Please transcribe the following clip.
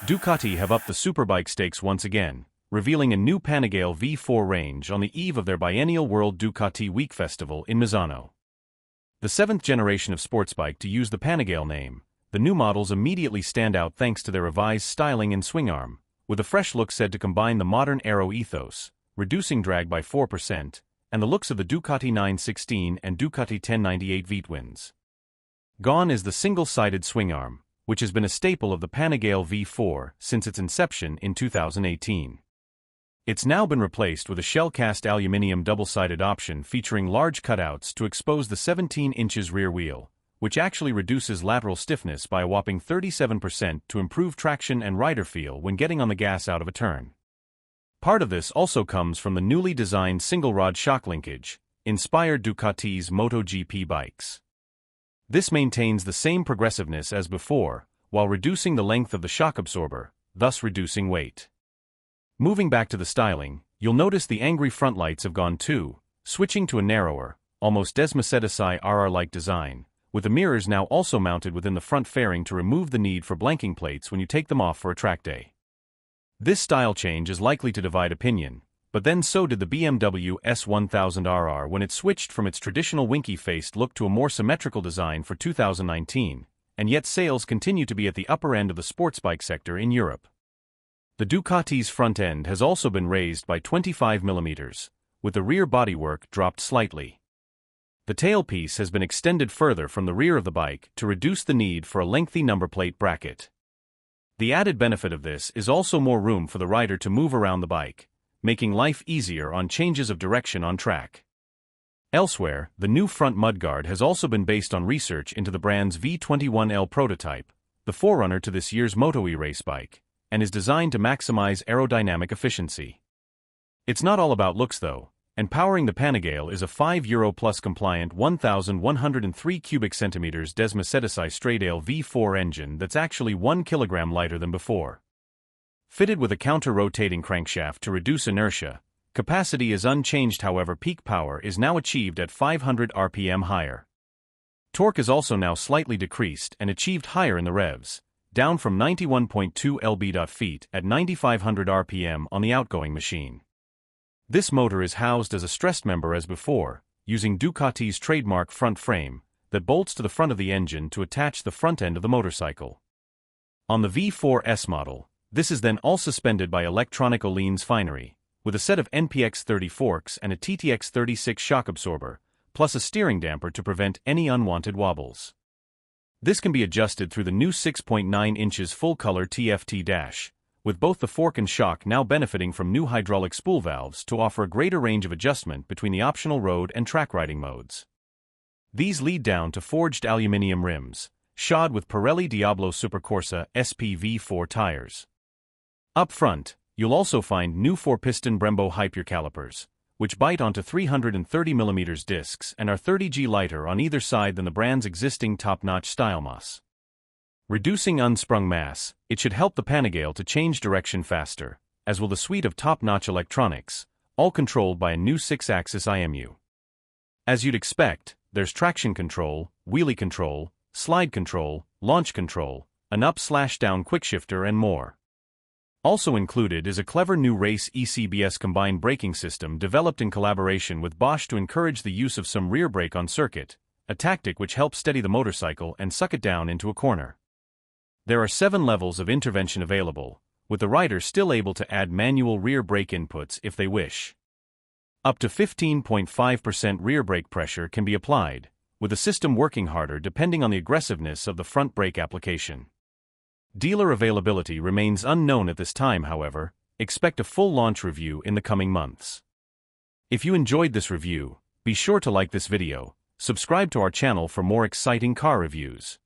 Ducati have upped the Superbike stakes once again, revealing a new Panigale V4 range on the eve of their biennial World Ducati Week Festival in Misano. The seventh generation of sports bike to use the Panigale name, the new models immediately stand out thanks to their revised styling and swing arm, with a fresh look said to combine the modern aero ethos, reducing drag by 4%, and the looks of the Ducati 916 and Ducati 1098 V-twins. Gone is the single-sided swing arm, which has been a staple of the Panigale V4 since its inception in 2018. It's now been replaced with a shell-cast aluminium double-sided option featuring large cutouts to expose the 17 inches rear wheel, which actually reduces lateral stiffness by a whopping 37% to improve traction and rider feel when getting on the gas out of a turn. Part of this also comes from the newly designed single-rod shock linkage, inspired Ducati's MotoGP bikes. This maintains the same progressiveness as before, while reducing the length of the shock absorber, thus reducing weight. Moving back to the styling, you'll notice the angry front lights have gone too, switching to a narrower, almost Desmacedesi RR-like design, with the mirrors now also mounted within the front fairing to remove the need for blanking plates when you take them off for a track day. This style change is likely to divide opinion, but then so did the BMW S1000RR when it switched from its traditional winky-faced look to a more symmetrical design for 2019, and yet sales continue to be at the upper end of the sports bike sector in Europe. The Ducati's front end has also been raised by 25 mm, with the rear bodywork dropped slightly. The tailpiece has been extended further from the rear of the bike to reduce the need for a lengthy number plate bracket. The added benefit of this is also more room for the rider to move around the bike, making life easier on changes of direction on track. Elsewhere, the new front mudguard has also been based on research into the brand's V21L prototype, the forerunner to this year's MotoE race bike, and is designed to maximize aerodynamic efficiency. It's not all about looks though, and powering the Panigale is a €5 plus compliant 1,103 cubic centimeters Desmacedesi Straightale V4 engine that's actually 1 kilogram lighter than before. Fitted with a counter-rotating crankshaft to reduce inertia, capacity is unchanged, however peak power is now achieved at 500 RPM higher. Torque is also now slightly decreased and achieved higher in the revs, down from 91.2 lb/ft at 9500 RPM on the outgoing machine. This motor is housed as a stressed member as before, using Ducati's trademark front frame that bolts to the front of the engine to attach the front end of the motorcycle. On the V4S model, this is then all suspended by electronic Öhlins finery, with a set of NPX30 forks and a TTX36 shock absorber, plus a steering damper to prevent any unwanted wobbles. This can be adjusted through the new 6.9 inches full-color TFT dash, with both the fork and shock now benefiting from new hydraulic spool valves to offer a greater range of adjustment between the optional road and track riding modes. These lead down to forged aluminium rims, shod with Pirelli Diablo Supercorsa SPV4 tires. Up front, you'll also find new 4-piston Brembo Hyper calipers, which bite onto 330mm discs and are 30G lighter on either side than the brand's existing top-notch style moss. Reducing unsprung mass, it should help the Panigale to change direction faster, as will the suite of top-notch electronics, all controlled by a new 6-axis IMU. As you'd expect, there's traction control, wheelie control, slide control, launch control, an up/down quickshifter and more. Also included is a clever new race ECBS combined braking system developed in collaboration with Bosch to encourage the use of some rear brake on circuit, a tactic which helps steady the motorcycle and suck it down into a corner. There are 7 levels of intervention available, with the rider still able to add manual rear brake inputs if they wish. Up to 15.5% rear brake pressure can be applied, with the system working harder depending on the aggressiveness of the front brake application. Dealer availability remains unknown at this time, however. Expect a full launch review in the coming months. If you enjoyed this review, be sure to like this video, subscribe to our channel for more exciting car reviews.